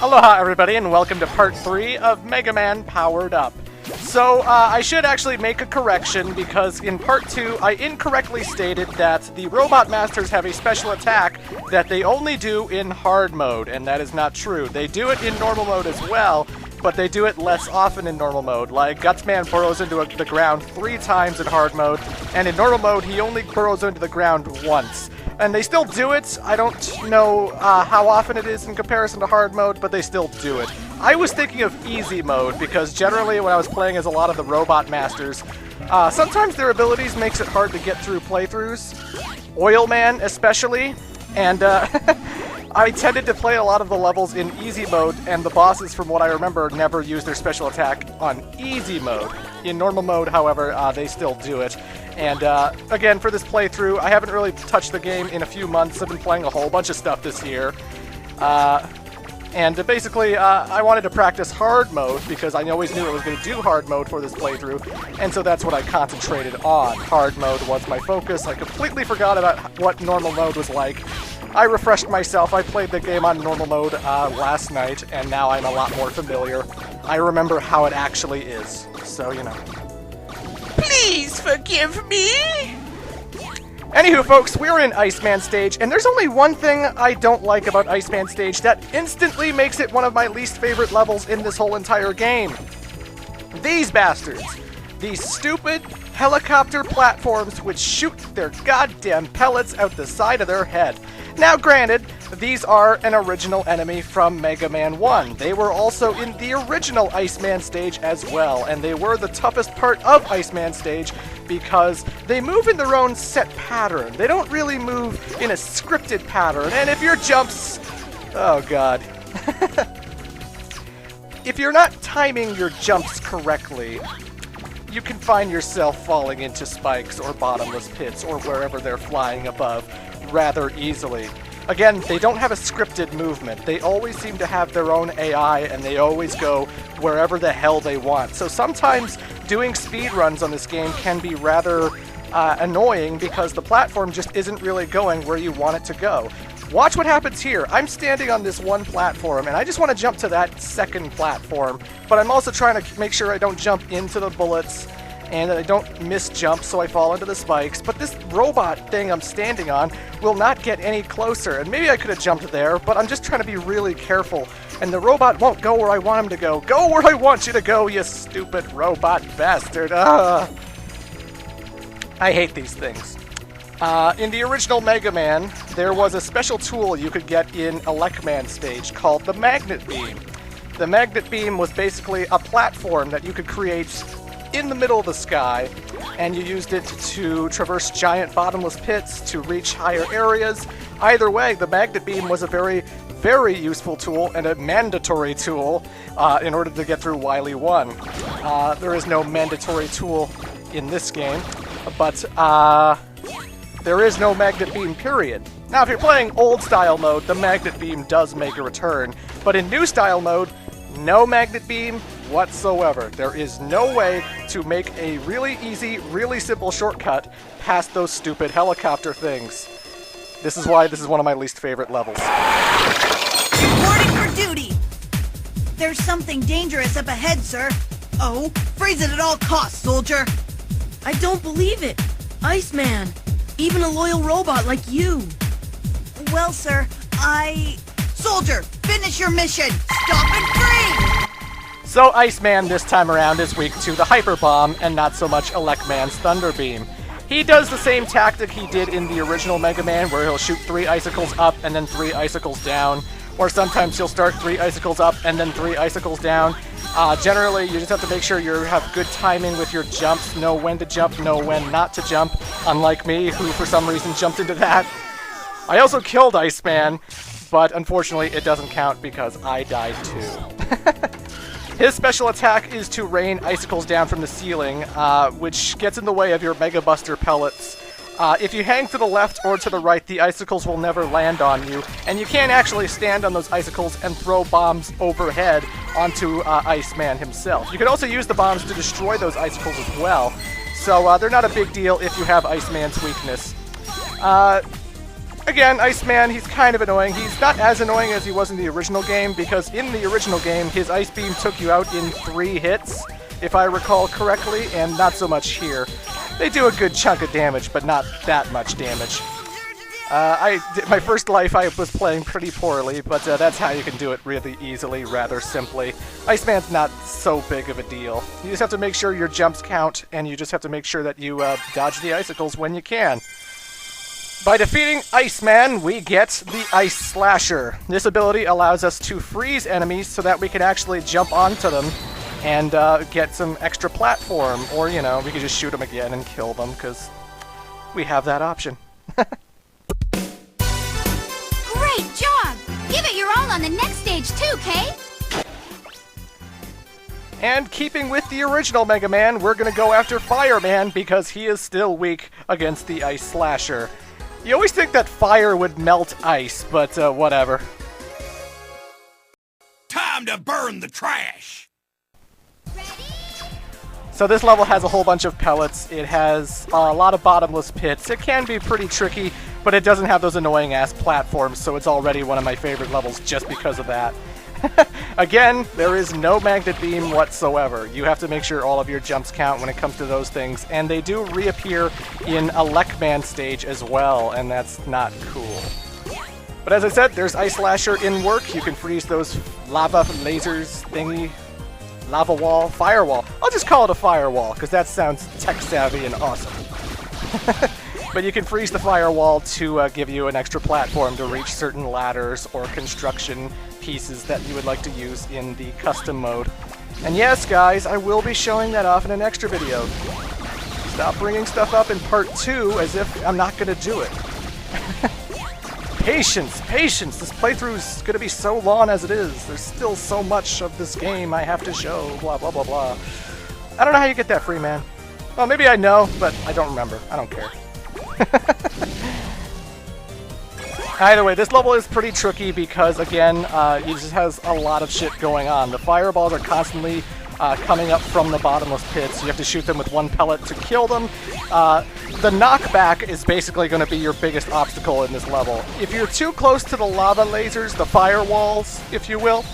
Aloha everybody and welcome to part 3 of Mega Man Powered Up. So, I should actually make a correction because in part 2 I incorrectly stated that the Robot Masters have a special attack that they only do in hard mode, and that is not true. They do it in normal mode as well, but they do it less often in normal mode. Like, Gutsman burrows into the ground 3 times in hard mode, and in normal mode he only burrows into the ground once. And they still do it. I don't know how often it is in comparison to hard mode, but they still do it. I was thinking of easy mode, because generally when I was playing as a lot of the Robot Masters, sometimes their abilities makes it hard to get through playthroughs. Oil Man especially, and I tended to play a lot of the levels in easy mode, and the bosses, from what I remember, never use their special attack on easy mode. In normal mode, however, they still do it. And again, for this playthrough, I haven't really touched the game in a few months. I've been playing a whole bunch of stuff this year. And basically, I wanted to practice hard mode because I always knew I was going to do hard mode for this playthrough, and so that's what I concentrated on. Hard mode was my focus. I completely forgot about what normal mode was like. I refreshed myself. I played the game on normal mode last night, and now I'm a lot more familiar. I remember how it actually is, so you know. Please forgive me! Anywho, folks, we're in Iceman Stage, and there's only one thing I don't like about Iceman Stage that instantly makes it one of my least favorite levels in this whole entire game. These bastards. These stupid helicopter platforms which shoot their goddamn pellets out the side of their head. Now, granted, these are an original enemy from Mega Man 1. They were also in the original Iceman Stage as well, and they were the toughest part of Iceman Stage because they move in their own set pattern. They don't really move in a scripted pattern, and if your jumps... Oh, God. If you're not timing your jumps correctly, you can find yourself falling into spikes or bottomless pits or wherever they're flying above rather easily. Again, they don't have a scripted movement. They always seem to have their own AI, and they always go wherever the hell they want. So sometimes doing speedruns on this game can be rather annoying because the platform just isn't really going where you want it to go. Watch what happens here. I'm standing on this one platform, and I just want to jump to that second platform, but I'm also trying to make sure I don't jump into the bullets and that I don't miss jump so I fall into the spikes, but this robot thing I'm standing on will not get any closer, and maybe I could have jumped there, but I'm just trying to be really careful, and the robot won't go where I want him to go. Go where I want you to go, you stupid robot bastard. I hate these things. In the original Mega Man, there was a special tool you could get in Iceman Stage called the Magnet Beam. The Magnet Beam was basically a platform that you could create in the middle of the sky, and you used it to traverse giant bottomless pits to reach higher areas. Either way, the Magnet Beam was a very, very useful tool and a mandatory tool in order to get through Wily 1. There is no mandatory tool in this game, but there is no Magnet Beam, period. Now, if you're playing old-style mode, the Magnet Beam does make a return, but in new-style mode, no Magnet Beam whatsoever. There is no way to make a really easy, really simple shortcut past those stupid helicopter things. This is why this is one of my least favorite levels. Reporting for duty! There's something dangerous up ahead, sir. Oh, freeze it at all costs, soldier! I don't believe it! Iceman! Even a loyal robot like you! Well, sir, Soldier, finish your mission! Stop and freeze! So Iceman this time around is weak to the Hyper Bomb and not so much Elecman's Thunder Beam. He does the same tactic he did in the original Mega Man, where he'll shoot 3 icicles up and then 3 icicles down, or sometimes he'll start 3 icicles up and then 3 icicles down. Generally, you just have to make sure you have good timing with your jumps, know when to jump, know when not to jump, unlike me, who for some reason jumped into that. I also killed Iceman, but unfortunately it doesn't count because I died too. His special attack is to rain icicles down from the ceiling, which gets in the way of your Mega Buster pellets. If you hang to the left or to the right, the icicles will never land on you, and you can't actually stand on those icicles and throw bombs overhead onto Iceman himself. You can also use the bombs to destroy those icicles as well, so they're not a big deal if you have Iceman's weakness. Again, Iceman, he's kind of annoying. He's not as annoying as he was in the original game, because in the original game, his Ice Beam took you out in 3 hits, if I recall correctly, and not so much here. They do a good chunk of damage, but not that much damage. My first life I was playing pretty poorly, but that's how you can do it really easily, rather simply. Iceman's not so big of a deal. You just have to make sure your jumps count, and you just have to make sure that you dodge the icicles when you can. By defeating Iceman, we get the Ice Slasher. This ability allows us to freeze enemies so that we can actually jump onto them and get some extra platform, or, you know, we can just shoot them again and kill them, because we have that option. Great job! Give it your all on the next stage too, Kay! And keeping with the original Mega Man, we're going to go after Fireman because he is still weak against the Ice Slasher. You always think that fire would melt ice, but whatever. Time to burn the trash! So this level has a whole bunch of pellets. It has a lot of bottomless pits. It can be pretty tricky, but it doesn't have those annoying-ass platforms, so it's already one of my favorite levels just because of that. Again, there is no magnet beam whatsoever. You have to make sure all of your jumps count when it comes to those things, and they do reappear in Iceman Stage as well, and that's not cool. But as I said, there's Ice Slasher in work. You can freeze those lava lasers thingy. Lava wall, firewall. I'll just call it a firewall, because that sounds tech-savvy and awesome. But you can freeze the firewall to give you an extra platform to reach certain ladders or construction pieces that you would like to use in the custom mode. And yes, guys, I will be showing that off in an extra video. Stop bringing stuff up in part 2 as if I'm not going to do it. Patience, patience! This playthrough is going to be so long as it is. There's still so much of this game I have to show, blah, blah, blah, blah. I don't know how you get that free, man. Well, maybe I know, but I don't remember. I don't care. Either way, this level is pretty tricky because, again, it just has a lot of shit going on. The fireballs are constantly coming up from the bottomless pits. You have to shoot them with 1 pellet to kill them. The knockback is basically going to be your biggest obstacle in this level. If you're too close to the lava lasers, the firewalls, if you will,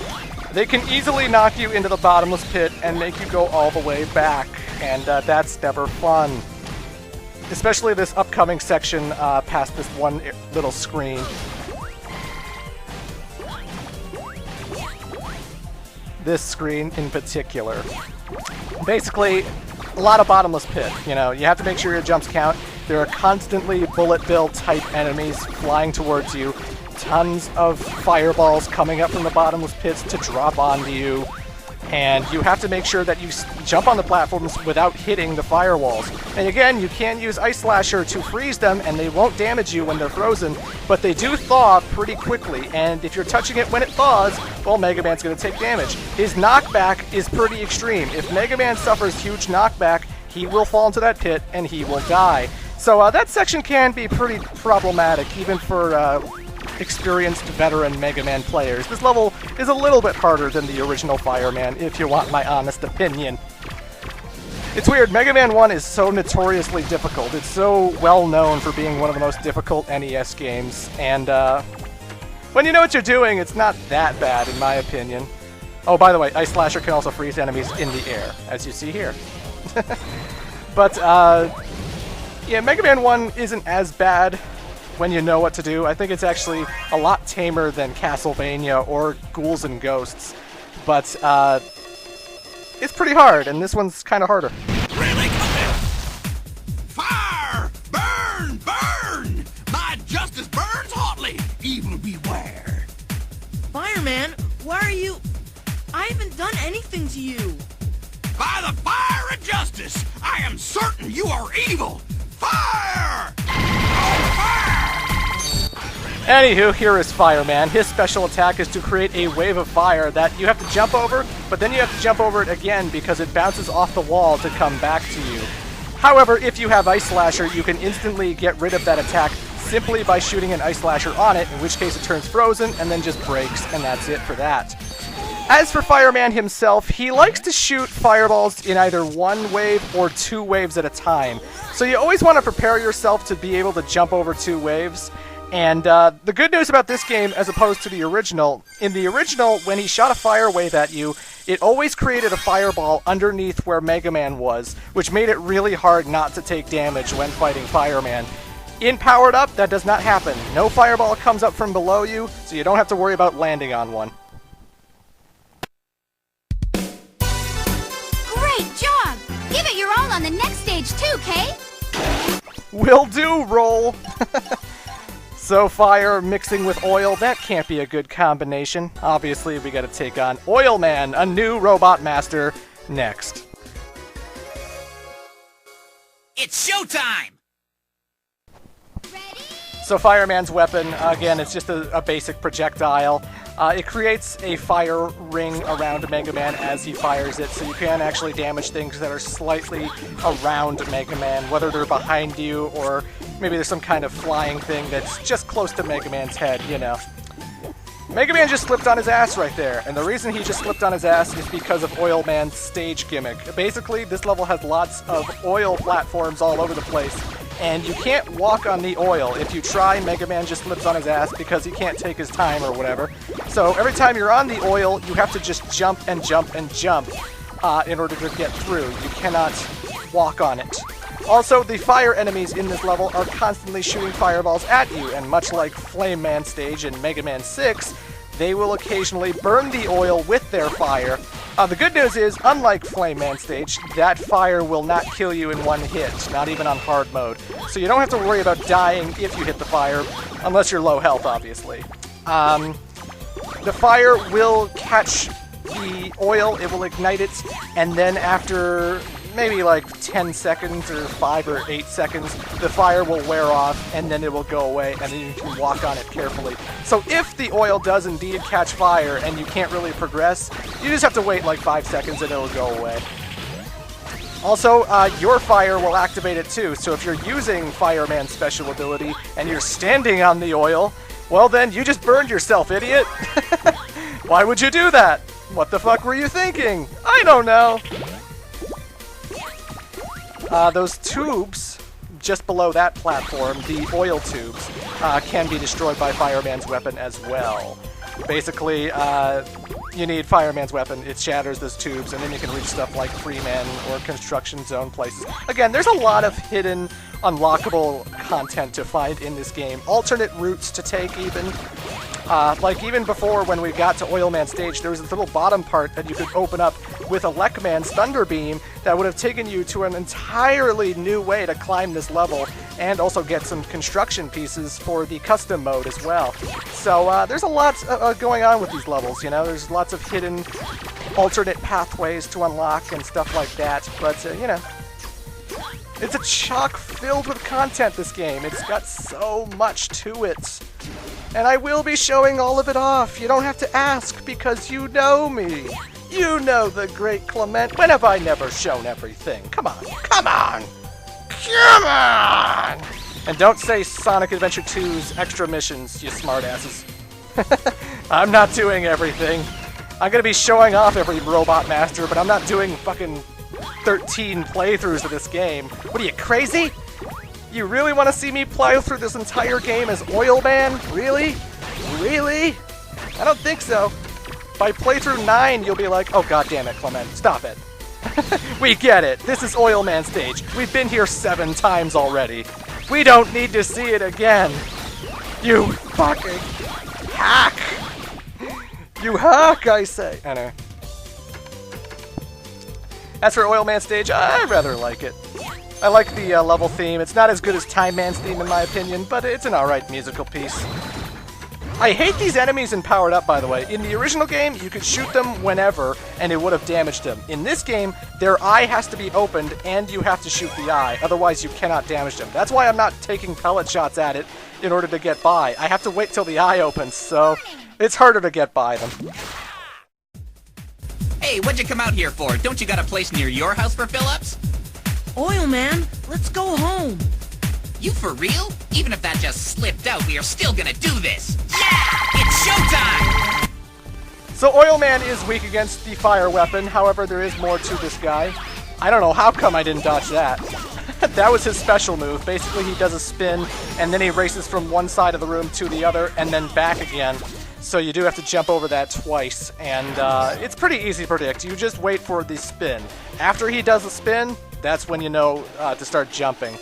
they can easily knock you into the bottomless pit and make you go all the way back, and that's never fun. Especially this upcoming section past this one little screen. This screen in particular. Basically, a lot of bottomless pit. You know, you have to make sure your jumps count. There are constantly bullet bill type enemies flying towards you. Tons of fireballs coming up from the bottomless pits to drop onto you. And you have to make sure that you jump on the platforms without hitting the firewalls. And again, you can use Ice Slasher to freeze them, and they won't damage you when they're frozen, but they do thaw pretty quickly, and if you're touching it when it thaws, well, Mega Man's going to take damage. His knockback is pretty extreme. If Mega Man suffers huge knockback, he will fall into that pit, and he will die. So that section can be pretty problematic, even for experienced veteran Mega Man players. This level is a little bit harder than the original Fireman, if you want my honest opinion. It's weird, Mega Man 1 is so notoriously difficult. It's so well known for being one of the most difficult NES games, and when you know what you're doing, it's not that bad, in my opinion. Oh, by the way, Ice Slasher can also freeze enemies in the air, as you see here. But, yeah, Mega Man 1 isn't as bad when you know what to do. I think it's actually a lot tamer than Castlevania or Ghouls and Ghosts, but it's pretty hard, and this one's kind of harder. Really? Fire! Burn! Burn! My justice burns hotly! Evil beware! Fireman, why are you... I haven't done anything to you. By the fire of justice, I am certain you are evil! Fire! Oh, fire! Anywho, here is Fireman. His special attack is to create a wave of fire that you have to jump over, but then you have to jump over it again because it bounces off the wall to come back to you. However, if you have Ice Slasher, you can instantly get rid of that attack simply by shooting an Ice Slasher on it, in which case it turns frozen and then just breaks, and that's it for that. As for Fireman himself, he likes to shoot fireballs in either 1 wave or 2 waves at a time. So you always want to prepare yourself to be able to jump over 2 waves. And the good news about this game, as opposed to the original, in the original, when he shot a fire wave at you, it always created a fireball underneath where Mega Man was, which made it really hard not to take damage when fighting Fireman. In Powered Up, that does not happen. No fireball comes up from below you, so you don't have to worry about landing on one. Great job! Give it your all on the next stage too, Kay! Will do, Roll! So fire mixing with oil, that can't be a good combination. Obviously, we gotta take on Oil Man, a new robot master, next. It's showtime! Ready? So Fireman's weapon, again, it's just a basic projectile. It creates a fire ring around Mega Man as he fires it, so you can actually damage things that are slightly around Mega Man, whether they're behind you or maybe there's some kind of flying thing that's just close to Mega Man's head, you know. Mega Man just slipped on his ass right there, and the reason he just slipped on his ass is because of Oil Man's stage gimmick. Basically, this level has lots of oil platforms all over the place, and you can't walk on the oil. If you try, Mega Man just slips on his ass because he can't take his time or whatever. So every time you're on the oil, you have to just jump and jump and jump in order to get through. You cannot walk on it. Also, the fire enemies in this level are constantly shooting fireballs at you, and much like Flame Man Stage in Mega Man 6, they will occasionally burn the oil with their fire. The good news is, unlike Flame Man Stage, that fire will not kill you in one hit, not even on hard mode. So you don't have to worry about dying if you hit the fire, unless you're low health, obviously. The fire will catch the oil, it will ignite it, and then after maybe like 10 seconds or 5 or 8 seconds, the fire will wear off and then it will go away and then you can walk on it carefully. So if the oil does indeed catch fire and you can't really progress, you just have to wait like 5 seconds and it'll go away. Also, your fire will activate it too, so if you're using Fireman's special ability and you're standing on the oil, well then you just burned yourself, idiot! Why would you do that? What the fuck were you thinking? I don't know! Those tubes, just below that platform, the oil tubes, can be destroyed by Fireman's weapon as well. Basically, you need Fireman's weapon, it shatters those tubes, and then you can reach stuff like Freeman or Construction Zone places. Again, there's a lot of hidden, unlockable content to find in this game. Alternate routes to take, even. Like, even before, when we got to Oil Man Stage, there was this little bottom part that you could open up with Elecman's Thunder Beam that would have taken you to an entirely new way to climb this level, and also get some construction pieces for the custom mode as well. So, there's a lot going on with these levels, you know? There's lots of hidden alternate pathways to unlock and stuff like that, but, you know. It's a chock filled with content, this game. It's got so much to it. And I will be showing all of it off. You don't have to ask, because you know me. You know the great Clement. When have I never shown everything? Come on, come on! Come on! And don't say Sonic Adventure 2's extra missions, you smartasses. I'm not doing everything. I'm gonna be showing off every Robot Master, but I'm not doing fucking 13 playthroughs of this game. What are you, crazy? You really want to see me plow through this entire game as Oil Man? Really? Really? I don't think so. By playthrough 9, you'll be like, oh god damn it, Clement, stop it. We get it. This is Oil Man Stage. We've been here 7 times already. We don't need to see it again. You fucking hack. You hack, I say. Anyway. As for Oil Man Stage, I rather like it. I like the level theme. It's not as good as Time Man's theme in my opinion, but it's an alright musical piece. I hate these enemies in Powered Up, by the way. In the original game, you could shoot them whenever, and it would have damaged them. In this game, their eye has to be opened, and you have to shoot the eye. Otherwise, you cannot damage them. That's why I'm not taking pellet shots at it in order to get by. I have to wait till the eye opens, so it's harder to get by them. Hey, what'd you come out here for? Don't you got a place near your house for fill-ups? Oil Man, let's go home. You for real? Even if that just slipped out, we are still gonna do this! Yeah! It's showtime! So Oil Man is weak against the fire weapon, however there is more to this guy. I don't know how come I didn't dodge that. that was his special move. Basically, he does a spin, and then he races from one side of the room to the other, and then back again. So you do have to jump over that twice, and it's pretty easy to predict. You just wait for the spin. After he does the spin, that's when you know to start jumping.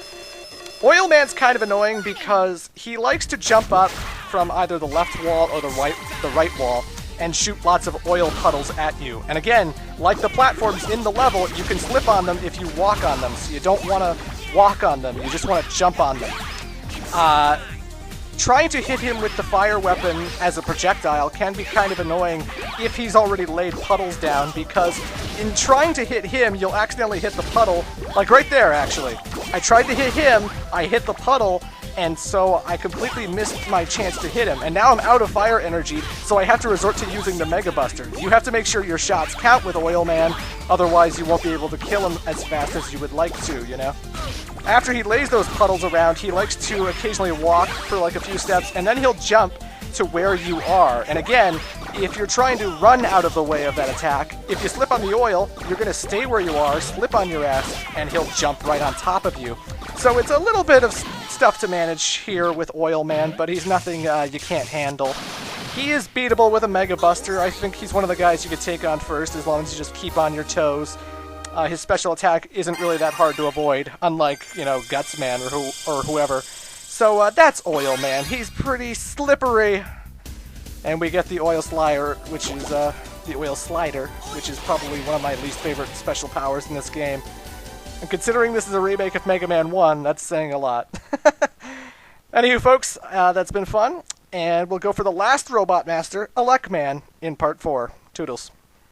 Oil Man's kind of annoying because he likes to jump up from either the left wall or the right wall and shoot lots of oil puddles at you. And again, like the platforms in the level, you can slip on them if you walk on them, so you don't want to walk on them, you just want to jump on them. Trying to hit him with the fire weapon as a projectile can be kind of annoying if he's already laid puddles down, because in trying to hit him, you'll accidentally hit the puddle, like right there actually. I tried to hit him, I hit the puddle, and so I completely missed my chance to hit him. And now I'm out of fire energy, so I have to resort to using the Mega Buster. You have to make sure your shots count with Oil Man, otherwise you won't be able to kill him as fast as you would like to, you know? After he lays those puddles around, he likes to occasionally walk for like a few steps, and then he'll jump to where you are. And again, if you're trying to run out of the way of that attack, if you slip on the oil, you're going to stay where you are, slip on your ass, and he'll jump right on top of you. So it's a little bit of stuff to manage here with Oil Man, but he's nothing you can't handle. He is beatable with a Mega Buster. I think he's one of the guys you could take on first, as long as you just keep on your toes. His special attack isn't really that hard to avoid, unlike, you know, Gutsman or whoever. So that's Oil Man. He's pretty slippery. And we get the Oil Slider, which is probably one of my least favorite special powers in this game. And considering this is a remake of Mega Man 1, that's saying a lot. Anywho, folks, that's been fun. And we'll go for the last Robot Master, Elecman, in Part 4. Toodles.